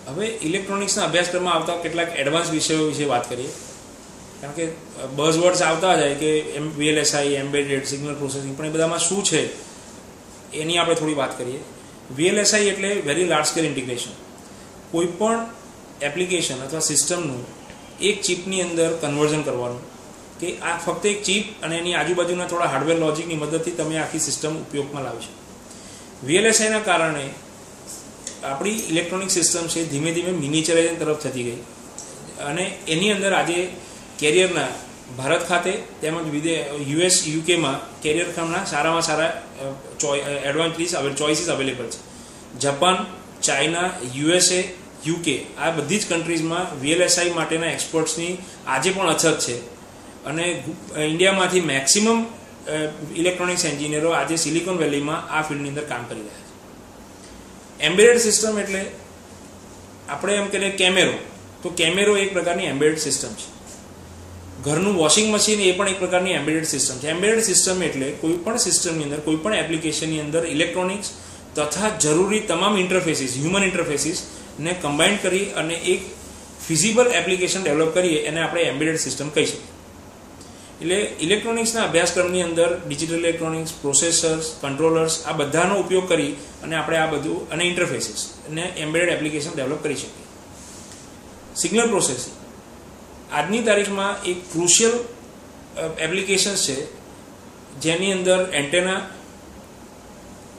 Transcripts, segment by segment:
હવે ઇલેક્ટ્રોનિક્સના અભ્યાસક્રમમાં આવતા કેટલાક એડવાન્સ વિષયો વિશે વાત કરીએ, કારણ કે બઝવર્ડ્સ આવતા જાય કે VLSI, એમ્બેડેડ, સિગ્નલ પ્રોસેસિંગ, પણ એ બધામાં શું છે એની આપણે થોડી વાત કરીએ. VLSI એટલે વેરી લાર્જ સ્કેલ ઇન્ટિગ્રેશન. કોઈ પણ એપ્લિકેશન અથવા સિસ્ટમનું એક ચિપની અંદર કન્વર્ઝન કરવાનું, કે આ ફક્ત એક ચિપ અને એની આજુબાજુના થોડા હાર્ડવેર લોજિકની મદદથી તમે આખી સિસ્ટમ ઉપયોગમાં લાવી શકો. VLSIના કારણે આપણી ઇલેક્ટ્રોનિક સિસ્ટમ છે ધીમે ધીમે મિનિચરાઇઝેશન તરફ થતી ગઈ, અને એની અંદર આજે કેરિયરના ભારત ખાતે તેમજ US, UKમાં કેરિયર કામના સારામાં સારા ચોઇસીસ અવેલેબલ છે. જાપાન, ચાઇના, USA, UK આ બધી જ કન્ટ્રીઝમાં VLSI માટેના એક્સપર્ટ્સની આજે પણ અછત છે, અને ઇન્ડિયામાંથી મેક્સિમમ ઇલેક્ટ્રોનિક્સ એન્જિનિયરો આજે સિલિકોન વેલીમાં આ ફિલ્ડની અંદર કામ કરી રહ્યા છે. એમ્બેડેડ સિસ્ટમ એટલે આપણે એમ કહીએ કેમેરો, તો કેમેરો એક પ્રકારની એમ્બેડેડ સિસ્ટમ છે. ઘરનું વોશિંગ મશીન એ પણ એક પ્રકારની એમ્બેડેડ સિસ્ટમ છે. એમ્બેડેડ સિસ્ટમ એટલે કોઈ પણ સિસ્ટમની અંદર, કોઈ પણ એપ્લિકેશનની અંદર ઇલેક્ટ્રોનિક્સ તથા જરૂરી તમામ ઇન્ટરફેસીસ, હ્યુમન ઇન્ટરફેસીસને કમ્બાઇન કરી અને એક ફિઝિબલ એપ્લિકેશન ડેવલપ કરીએ એને આપણે એમ્બેડેડ સિસ્ટમ કહી શકીએ. એટલે ઇલેક્ટ્રોનિક્સના અભ્યાસક્રમની અંદર ડિજિટલ ઇલેક્ટ્રોનિક્સ, પ્રોસેસર્સ, કંટ્રોલર્સ આ બધાનો ઉપયોગ કરી અને આપણે આ બધું અને ઇન્ટરફેસીસ અને એમ્બેડેડ એપ્લિકેશન ડેવલપ કરી શકીએ. સિગ્નલ પ્રોસેસિંગ આજની તારીખમાં એક ક્રુશિયલ એપ્લિકેશન્સ છે, જેની અંદર એન્ટેના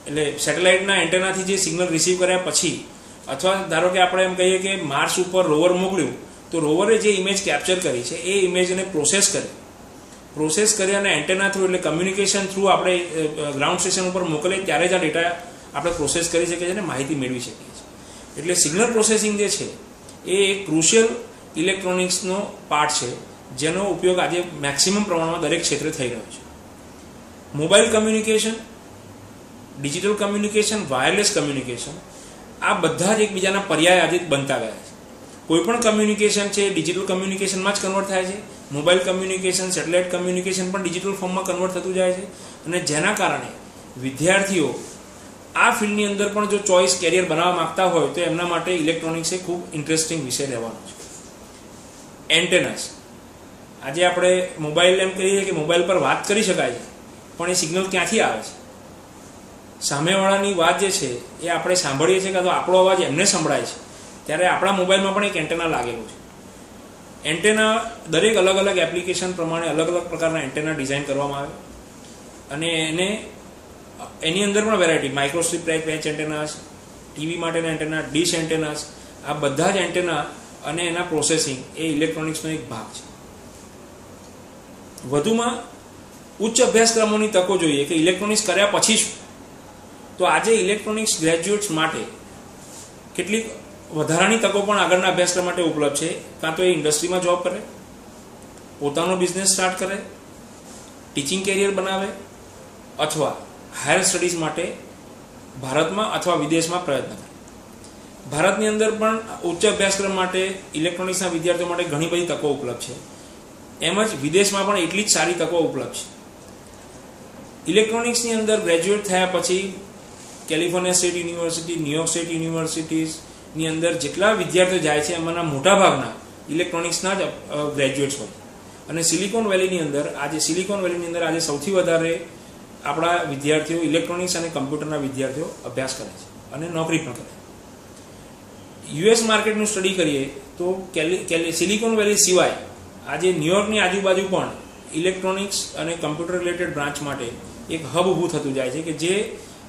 એટલે સેટેલાઇટના એન્ટેનાથી જે સિગ્નલ રિસીવ કર્યા પછી, અથવા ધારો કે આપણે એમ કહીએ કે માર્સ ઉપર રોવર મોકલ્યું, તો રોવરે જે ઇમેજ કેપ્ચર કરી છે એ ઇમેજને પ્રોસેસ કરી અને એન્ટેના થ્રુ એટલે કમ્યુનિકેશન થ્રુ આપણે ગ્રાઉન્ડ સ્ટેશન ઉપર મોકલીએ ત્યારે જ આ ડેટા આપણે પ્રોસેસ કરી શકીએ છીએ અને માહિતી મેળવી શકીએ છીએ. એટલે સિગ્નલ પ્રોસેસિંગ જે છે એ એક ક્રુશિયલ ઇલેક્ટ્રોનિક્સનો પાર્ટ છે, જેનો ઉપયોગ આજે મેક્સિમમ પ્રમાણમાં દરેક ક્ષેત્રે થઈ રહ્યો છે. Mobile communication, digital communication, wireless communication આ બધા જ એકબીજાના પર્યાય આજે બનતા ગયા છે. કોઈ પણ કમ્યુનિકેશન છે ડિજિટલ કમ્યુનિકેશનમાં જ કન્વર્ટ થાય છે. મોબાઈલ કમ્યુનિકેશન, સેટેલાઇટ કમ્યુનિકેશન પણ ડિજિટલ ફોર્મમાં કન્વર્ટ થતું જાય છે, અને જેના કારણે વિદ્યાર્થીઓ આ ફિલ્ડની અંદર પણ જો ચોઇસ કેરિયર બનાવવા માંગતા હોય તો એમના માટે ઇલેક્ટ્રોનિક્સ એ ખૂબ ઇન્ટરેસ્ટિંગ વિષય રહેવાનો છે. એન્ટેનાસ, આજે આપણે મોબાઈલ એમ કહીએ કે મોબાઈલ પર વાત કરી શકાય છે, પણ એ સિગ્નલ ક્યાંથી આવે છે? સામેવાળાની વાત જે છે એ આપણે સાંભળીએ છીએ કે તો આપણો અવાજ એમને સંભળાય છે, ત્યારે આપણા મોબાઈલમાં પણ એક એન્ટેના લાગેલું છે. એન્ટેના દરેક અલગ અલગ એપ્લિકેશન પ્રમાણે અલગ અલગ પ્રકારના એન્ટેના ડિઝાઇન કરવામાં આવે, અને એની અંદર પણ વેરાયટી, માઇક્રોસ્ટ્રીપ પેચ એન્ટેનાસ, ટીવી માટેના એન્ટેના, ડીશ એન્ટેનાસ, આ બધા જ એન્ટેના અને એના પ્રોસેસિંગ એ ઇલેક્ટ્રોનિક્સનો એક ભાગ છે. વધુમાં ઉચ્ચ અભ્યાસક્રમોની તકો જોઈએ કે ઇલેક્ટ્રોનિક્સ કર્યા પછી શું, તો આજે ઇલેક્ટ્રોનિક્સ ગ્રેજ્યુએટ્સ માટે કેટલીક વધારાની તકો પણ આગળના અભ્યાસક્રમ માટે ઉપલબ્ધ છે. કાં તો એ ઇન્ડસ્ટ્રીમાં જોબ કરે, પોતાનો બિઝનેસ સ્ટાર્ટ કરે, ટીચિંગ કેરિયર બનાવે, અથવા હાયર સ્ટડીઝ માટે ભારતમાં અથવા વિદેશમાં પ્રયત્ન કરે. ભારતની અંદર પણ ઉચ્ચ અભ્યાસક્રમ માટે ઇલેક્ટ્રોનિક્સના વિદ્યાર્થીઓ માટે ઘણી બધી તકો ઉપલબ્ધ છે, એમ જ વિદેશમાં પણ એટલી જ સારી તકો ઉપલબ્ધ છે. ઇલેક્ટ્રોનિક્સની અંદર ગ્રેજ્યુએટ થયા પછી California State University, New York State યુનિવર્સિટીઝની અંદર જેટલા વિદ્યાર્થીઓ જાય છે એમાંના મોટાભાગના ઇલેક્ટ્રોનિક્સના જ ગ્રેજ્યુએટ્સ હોય, અને સિલિકોન વેલીની અંદર આજે સૌથી વધારે આપણા વિદ્યાર્થીઓ ઇલેક્ટ્રોનિક્સ અને કમ્પ્યુટરના વિદ્યાર્થીઓ અભ્યાસ કરે છે અને નોકરી પણ કરે. US માર્કેટનું સ્ટડી કરીએ તો સિલિકોન વેલી સિવાય આજે ન્યુયોર્કની આજુબાજુ પણ ઇલેક્ટ્રોનિક્સ અને કમ્પ્યુટર રિલેટેડ બ્રાન્ચ માટે એક હબ ઊભું થતું જાય છે, કે જે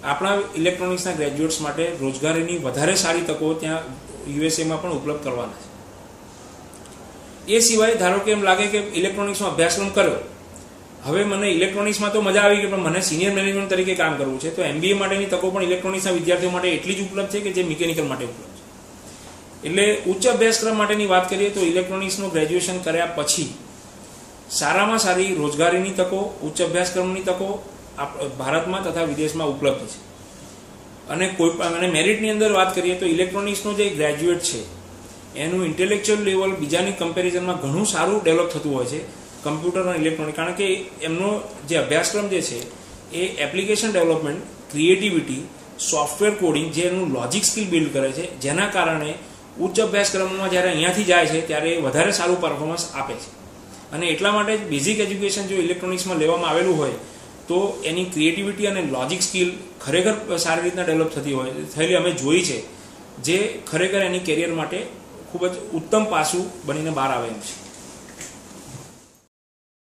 આપણા ઇલેક્ટ્રોનિક્સના ગ્રેજ્યુએટ્સ માટે રોજગારીની વધારે સારી તકો ત્યાં USAમાં પણ ઉપલબ્ધ કરવાના છે. એ સિવાય ધારો કે એમ લાગે કે ઇલેક્ટ્રોનિક્સનો અભ્યાસક્રમ કર્યો, હવે મને ઇલેક્ટ્રોનિક્સમાં તો મજા આવી ગઈ, પણ મને સિનિયર મેનેજમેન્ટ તરીકે કામ કરવું છે, તો MBA માટેની તકો પણ ઇલેક્ટ્રોનિક્સના વિદ્યાર્થીઓ માટે એટલી જ ઉપલબ્ધ છે કે જે મિકેનિકલ માટે ઉપલબ્ધ છે. એટલે ઉચ્ચ અભ્યાસક્રમ માટેની વાત કરીએ તો ઇલેક્ટ્રોનિક્સનું ગ્રેજ્યુએશન કર્યા પછી સારામાં સારી રોજગારીની તકો, ઉચ્ચ અભ્યાસક્રમની તકો ભારતમાં તથા વિદેશમાં ઉપલબ્ધ છે. અને મેરિટની અંદર વાત કરીએ તો ઇલેક્ટ્રોનિક્સનો જે ગ્રેજ્યુએટ છે એનું ઇન્ટેલેક્ચ્યુઅલ લેવલ બીજાની કમ્પેરિઝનમાં ઘણું સારું ડેવલપ થતું હોય છે કમ્પ્યુટર અને ઇલેક્ટ્રોનિક, કારણ કે એમનો જે અભ્યાસક્રમ જે છે એ application development, creativity, software coding, જે એનું લોજિક સ્કિલ બિલ્ડ કરે છે, જેના કારણે ઉચ્ચ અભ્યાસક્રમમાં જ્યારે અહીંયાથી જાય છે ત્યારે વધારે સારું પરફોર્મન્સ આપે છે. અને એટલા માટે બેઝિક એજ્યુકેશન જો ઇલેક્ટ્રોનિક્સમાં લેવામાં આવેલું હોય તો એની ક્રિએટિવિટી અને લોજિક સ્કિલ ખરેખર સારી રીતના ડેવલપ થયેલી અમે જોઈ છે, જે ખરેખર એની કેરિયર માટે ખૂબ જ ઉત્તમ પાસું બનીને બહાર આવે એમ છે.